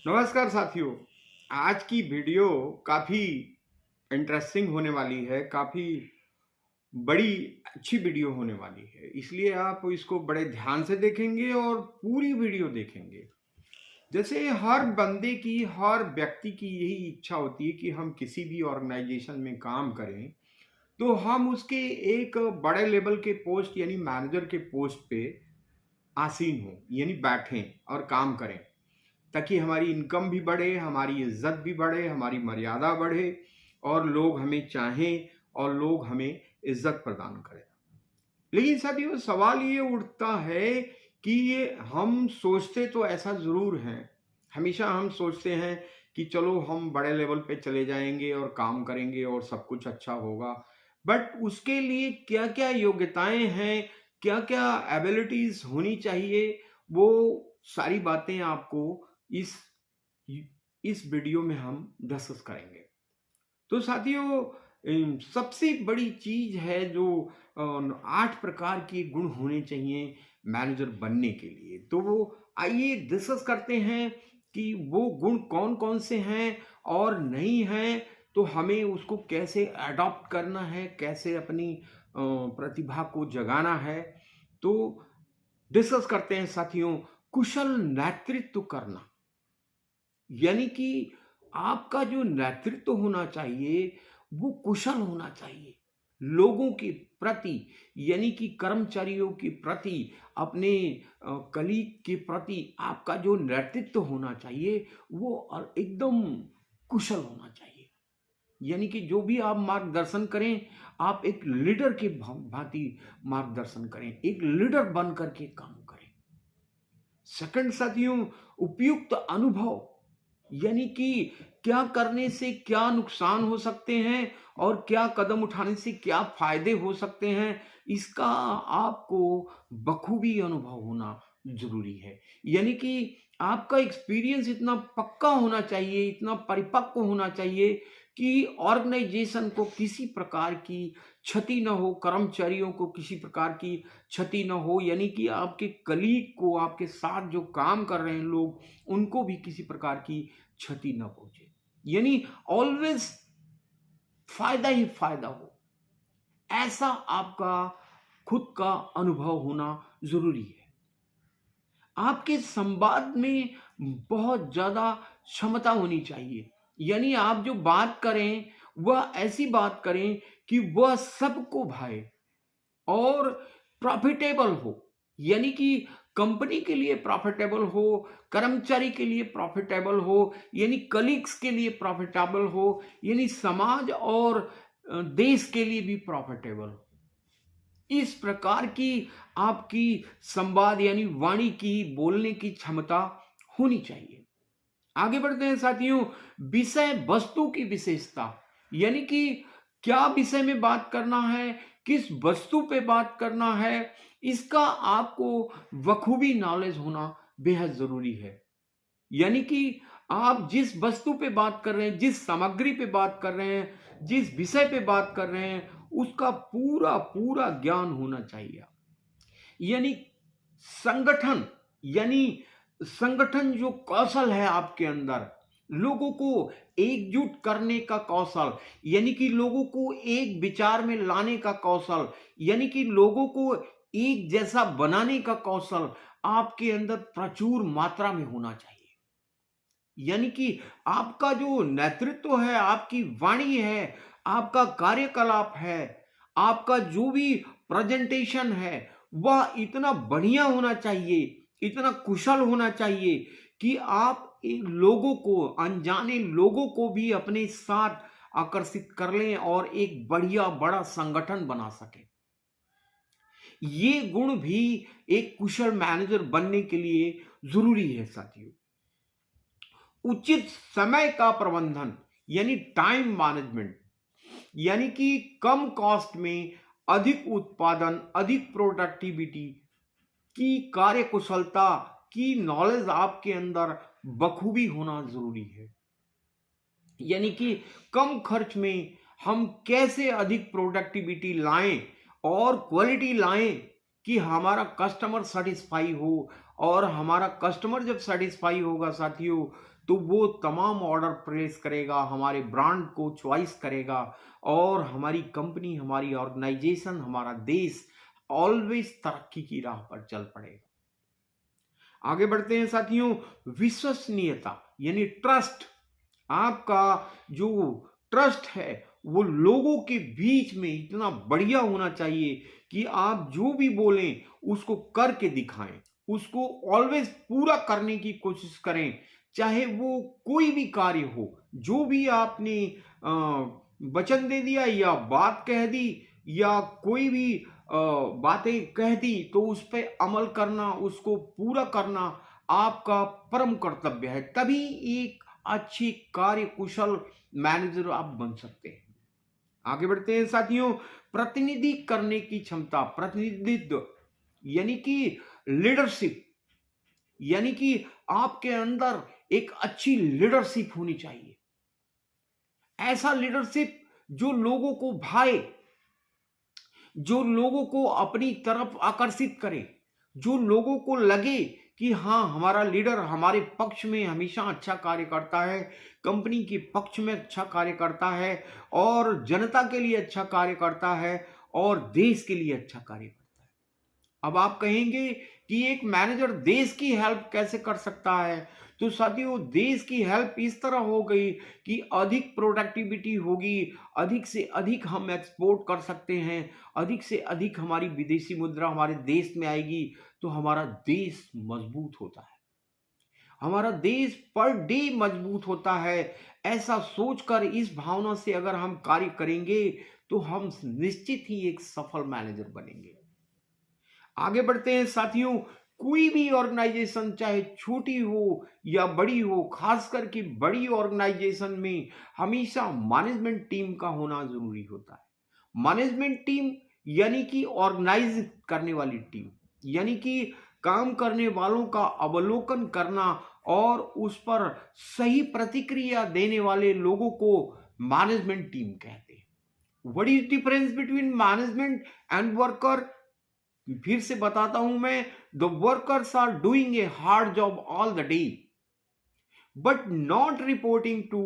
नमस्कार साथियों। आज की वीडियो काफ़ी इंटरेस्टिंग होने वाली है, काफ़ी बड़ी अच्छी वीडियो होने वाली है। इसलिए आप इसको बड़े ध्यान से देखेंगे और पूरी वीडियो देखेंगे। जैसे हर बंदे की, हर व्यक्ति की यही इच्छा होती है कि हम किसी भी ऑर्गेनाइजेशन में काम करें, तो हम उसके एक बड़े लेवल के पोस्ट यानी मैनेजर के पोस्ट पे आसीन हों, यानी बैठें और काम करें। ताकि हमारी इनकम भी बढ़े, हमारी इज्जत भी बढ़े, हमारी मर्यादा बढ़े और लोग हमें चाहें और लोग हमें इज्जत प्रदान करें। लेकिन साथियों, सवाल ये उठता है कि ये हम सोचते तो ऐसा ज़रूर हैं। हमेशा हम सोचते हैं कि चलो हम बड़े लेवल पे चले जाएँगे और काम करेंगे और सब कुछ अच्छा होगा। बट उसके लिए क्या-क्या योग्यताएँ हैं, क्या-क्या एबिलिटीज़ होनी चाहिए, वो सारी बातें आपको इस इस वीडियो में हम डिस्कस करेंगे। तो साथियों, सबसे बड़ी चीज है जो 8 प्रकार के गुण होने चाहिए मैनेजर बनने के लिए। तो वो आइए डिस्कस करते हैं कि वो गुण कौन-कौन से हैं और नहीं हैं, तो हमें उसको कैसे अडॉप्ट करना है, कैसे अपनी प्रतिभा को जगाना है। तो डिस्कस करते हैं साथियों, कुशल नेतृत्व करना। यानी कि आपका जो नेतृत्व होना चाहिए वो कुशल होना चाहिए लोगों के प्रति, यानी कि कर्मचारियों के प्रति, अपने कलीग के प्रति आपका जो नेतृत्व होना चाहिए वो एकदम कुशल होना चाहिए। यानी कि जो भी आप मार्गदर्शन करें, आप एक लीडर के भांति मार्गदर्शन करें, एक लीडर बन करके काम करें। सेकंड साथियों, उपयुक्त अनुभव, यानी कि क्या करने से क्या नुकसान हो सकते हैं और क्या कदम उठाने से क्या फायदे हो सकते हैं, इसका आपको बखूबी अनुभव होना जरूरी है। यानी कि आपका एक्सपीरियंस इतना पक्का होना चाहिए, इतना परिपक्व होना चाहिए कि ऑर्गेनाइजेशन को किसी प्रकार की क्षति न हो, कर्मचारियों को किसी प्रकार की क्षति न हो, यानी कि आपके कलीग को, आपके साथ जो काम कर रहे हैं लोग, उनको भी किसी प्रकार की क्षति न पहुंचे। यानी ऑलवेज फायदा ही फायदा हो, ऐसा आपका खुद का अनुभव होना जरूरी है। आपके संवाद में बहुत ज्यादा क्षमता होनी चाहिए। यानी आप जो बात करें वह ऐसी बात करें कि वह सबको भाए और प्रॉफिटेबल हो। यानी कि कंपनी के लिए प्रॉफिटेबल हो, कर्मचारी के लिए प्रॉफिटेबल हो, यानी कलीग्स के लिए प्रॉफिटेबल हो, यानी समाज और देश के लिए भी प्रॉफिटेबल हो। इस प्रकार की आपकी संवाद यानी वाणी की, बोलने की क्षमता होनी चाहिए। आगे बढ़ते हैं साथियों, विषय वस्तु की विशेषता, यानी कि क्या विषय में बात करना है, किस वस्तु पे बात करना है, इसका आपको बखूबी नॉलेज होना बेहद जरूरी है। यानी कि आप जिस वस्तु पे बात कर रहे हैं, जिस सामग्री पे बात कर रहे हैं, जिस विषय पे बात कर रहे हैं, उसका पूरा पूरा ज्ञान होना चाहिए। यानी संगठन, यानी संगठन जो कौशल है आपके अंदर, लोगों को एकजुट करने का कौशल, यानी कि लोगों को एक विचार में लाने का कौशल, यानी कि लोगों को एक जैसा बनाने का कौशल आपके अंदर प्रचुर मात्रा में होना चाहिए। यानी कि आपका जो नेतृत्व है, आपकी वाणी है, आपका कार्यकलाप है, आपका जो भी प्रेजेंटेशन है, वह इतना बढ़िया होना चाहिए, इतना कुशल होना चाहिए कि आप इन लोगों को, अनजाने लोगों को भी अपने साथ आकर्षित कर लें और एक बढ़िया बड़ा संगठन बना सके। ये गुण भी एक कुशल मैनेजर बनने के लिए जरूरी है साथियों। उचित समय का प्रबंधन, यानी टाइम मैनेजमेंट, यानी कि कम कॉस्ट में अधिक उत्पादन, अधिक प्रोडक्टिविटी की कार्यकुशलता की नॉलेज आपके अंदर बखूबी होना जरूरी है। यानी कि कम खर्च में हम कैसे अधिक प्रोडक्टिविटी लाएं और क्वालिटी लाएं कि हमारा कस्टमर सेटिस्फाई हो और हमारा कस्टमर जब सेटिस्फाई होगा साथियों, तो वो तमाम ऑर्डर प्लेस करेगा, हमारे ब्रांड को चॉइस करेगा और हमारी कंपनी, हमारी ऑर्गेनाइजेशन, हमारा देश ऑलवेज तरक्की की राह पर चल पड़ेगा। आगे बढ़ते हैं साथियों। विश्वसनीयता यानी ट्रस्ट। आपका जो ट्रस्ट है वो लोगों के बीच में इतना बढ़िया होना चाहिए कि आप जो भी बोलें उसको करके दिखाएं, उसको ऑलवेज पूरा करने की कोशिश करें, चाहे वो कोई भी कार्य हो। जो भी आपने वचन दे दिया या बात कह दी या कोई भी बातें कह दी, तो उस पर अमल करना, उसको पूरा करना आपका परम कर्तव्य है। तभी एक अच्छी कार्य कुशल मैनेजर आप बन सकते हैं। आगे बढ़ते हैं साथियों। प्रतिनिधि करने की क्षमता, प्रतिनिधित्व यानी कि लीडरशिप, यानी कि आपके अंदर एक अच्छी लीडरशिप होनी चाहिए। ऐसा लीडरशिप जो लोगों को भाए, जो लोगों को अपनी तरफ आकर्षित करे, जो लोगों को लगे कि हाँ, हमारा लीडर हमारे पक्ष में हमेशा अच्छा कार्य करता है, कंपनी के पक्ष में अच्छा कार्य करता है और जनता के लिए अच्छा कार्य करता है और देश के लिए अच्छा कार्य करता है। अब आप कहेंगे कि एक मैनेजर देश की हेल्प कैसे कर सकता है? तो साथियों, देश की हेल्प इस तरह हो गई कि अधिक प्रोडक्टिविटी होगी, अधिक से अधिक हम एक्सपोर्ट कर सकते हैं, अधिक से अधिक हमारी विदेशी मुद्रा हमारे देश में आएगी, तो हमारा देश मजबूत होता है, हमारा देश पर डे मजबूत होता है। ऐसा सोचकर, इस भावना से अगर हम कार्य करेंगे तो हम निश्चित ही एक सफल मैनेजर बनेंगे। आगे बढ़ते हैं साथियों। कोई भी ऑर्गेनाइजेशन चाहे छोटी हो या बड़ी हो, खास करके बड़ी ऑर्गेनाइजेशन में हमेशा मैनेजमेंट टीम का होना जरूरी होता है। मैनेजमेंट टीम यानी कि ऑर्गेनाइज करने वाली टीम, यानी कि काम करने वालों का अवलोकन करना और उस पर सही प्रतिक्रिया देने वाले लोगों को मैनेजमेंट टीम कहते हैं। What is difference between management and worker? फिर से बताता हूं मैं। The workers are doing a hard job all the day but not reporting to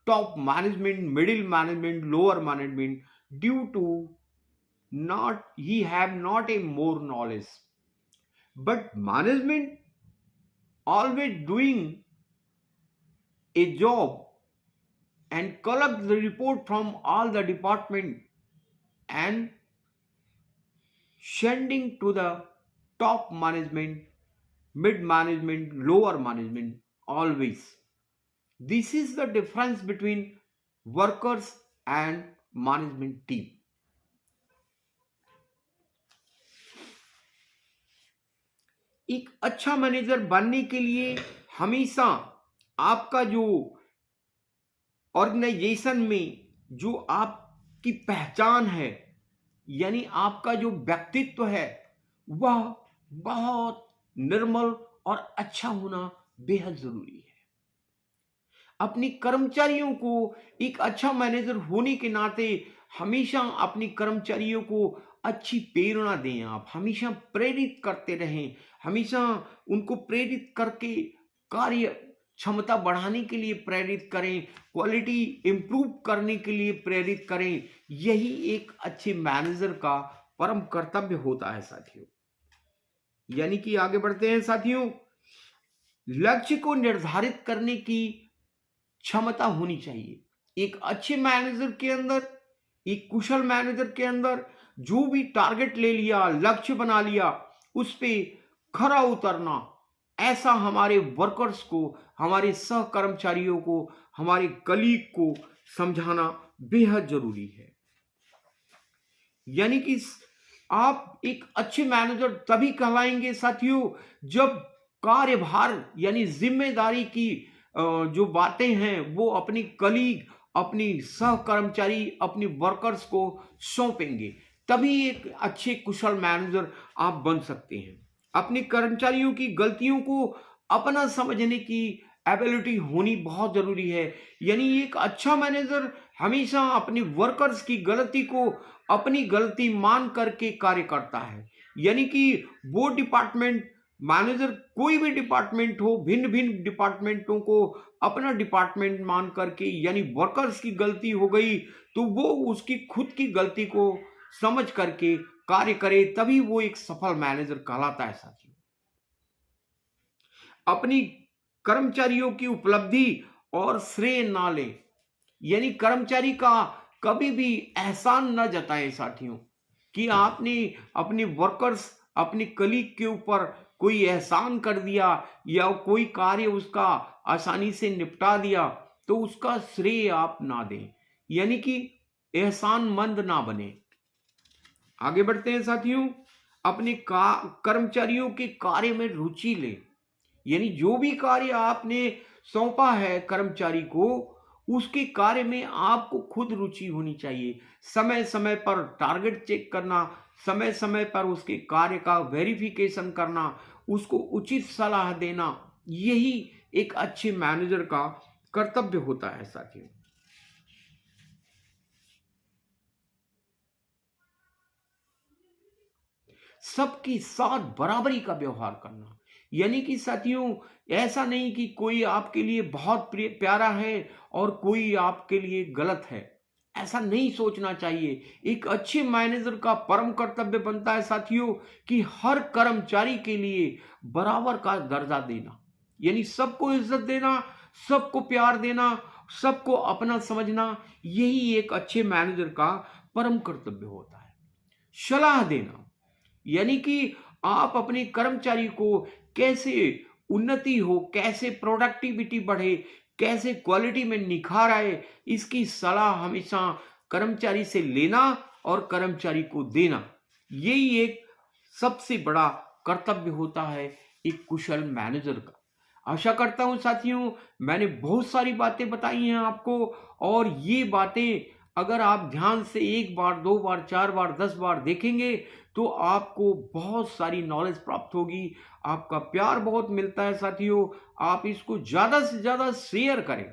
top management, middle management, lower management due to not he have not a more knowledge, but management always doing a job and collect the report from all the department and sending to the top management, mid management, lower management always. This is the difference between workers and management team. एक अच्छा manager बनने के लिए हमेशा आपका जो organisation में जो आपकी पहचान है, यानी आपका जो व्यक्तित्व है, वह बहुत निर्मल और अच्छा होना बेहद जरूरी है। अपनी कर्मचारियों को एक अच्छा मैनेजर होने के नाते हमेशा अपनी कर्मचारियों को अच्छी प्रेरणा दें, आप हमेशा प्रेरित करते रहें, हमेशा उनको प्रेरित करके कार्य क्षमता बढ़ाने के लिए प्रेरित करें, क्वालिटी इंप्रूव करने के लिए प्रेरित करें। यही एक अच्छे मैनेजर का परम कर्तव्य होता है साथियों। यानी कि आगे बढ़ते हैं साथियों। लक्ष्य को निर्धारित करने की क्षमता होनी चाहिए एक अच्छे मैनेजर के अंदर, एक कुशल मैनेजर के अंदर। जो भी टारगेट ले लिया, लक्ष्य बना लिया, उस पे खरा उतरना, ऐसा हमारे वर्कर्स को, हमारे सह कर्मचारियों को, हमारे कलीग को समझाना बेहद जरूरी है। यानी कि आप एक अच्छे मैनेजर तभी कहलाएंगे साथियों जब कार्यभार यानी जिम्मेदारी की जो बातें हैं वो अपनी कलीग, अपनी सह कर्मचारी, अपनी वर्कर्स को सौंपेंगे, तभी एक अच्छे कुशल मैनेजर आप बन सकते हैं। अपने कर्मचारियों की गलतियों को अपना समझने की एबिलिटी होनी बहुत जरूरी है। यानी एक अच्छा मैनेजर हमेशा अपनी वर्कर्स की गलती को अपनी गलती मान करके कार्य करता है। यानी कि वो डिपार्टमेंट मैनेजर कोई भी डिपार्टमेंट हो, भिन्न भिन्न डिपार्टमेंटों को अपना डिपार्टमेंट मान करके, यानी वर्कर्स की गलती हो गई तो वो उसकी खुद की गलती को समझ करके कार्य करे, तभी वो एक सफल मैनेजर कहलाता है साथियों। अपनी कर्मचारियों की उपलब्धि और श्रेय ना ले, यानी कर्मचारी का कभी भी एहसान न जताए साथियों, कि आपने अपने वर्कर्स, अपने कलीग के ऊपर कोई एहसान कर दिया या कोई कार्य उसका आसानी से निपटा दिया तो उसका श्रेय आप ना दें, यानी कि एहसानमंद ना बने। आगे बढ़ते हैं साथियों। अपने कर्मचारियों के कार्य में रुचि ले, यानी जो भी कार्य आपने सौंपा है कर्मचारी को, उसके कार्य में आपको खुद रुचि होनी चाहिए। समय समय पर टारगेट चेक करना, समय समय पर उसके कार्य का वेरिफिकेशन करना, उसको उचित सलाह देना, यही एक अच्छे मैनेजर का कर्तव्य होता है साथियों। सबके साथ बराबरी का व्यवहार करना, यानी कि साथियों ऐसा नहीं कि कोई आपके लिए बहुत प्यारा है और कोई आपके लिए गलत है, ऐसा नहीं सोचना चाहिए। एक अच्छे मैनेजर का परम कर्तव्य बनता है साथियों कि हर कर्मचारी के लिए बराबर का दर्जा देना, यानी सबको इज्जत देना, सबको प्यार देना, सबको अपना समझना, यही एक अच्छे मैनेजर का परम कर्तव्य होता है। सलाह देना, यानी कि आप अपने कर्मचारी को कैसे उन्नति हो, कैसे प्रोडक्टिविटी बढ़े, कैसे क्वालिटी में निखार आए, इसकी सलाह हमेशा कर्मचारी से लेना और कर्मचारी को देना, यही एक सबसे बड़ा कर्तव्य होता है एक कुशल मैनेजर का। आशा करता हूं साथियों मैंने बहुत सारी बातें बताई हैं आपको, और ये बातें अगर आप ध्यान से एक बार, दो बार, चार बार, 10 बार देखेंगे तो आपको बहुत सारी नॉलेज प्राप्त होगी। आपका प्यार बहुत मिलता है साथियों, आप इसको ज्यादा से ज्यादा शेयर करें,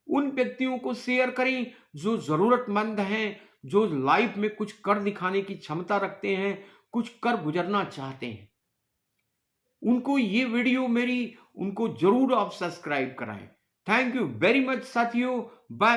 उन व्यक्तियों को शेयर करें जो जरूरतमंद हैं, जो लाइफ में कुछ कर दिखाने की क्षमता रखते हैं, कुछ कर गुजरना चाहते हैं, उनको ये वीडियो मेरी, उनको जरूर आप सब्सक्राइब कराएं। थैंक यू वेरी मच साथियों, बाय।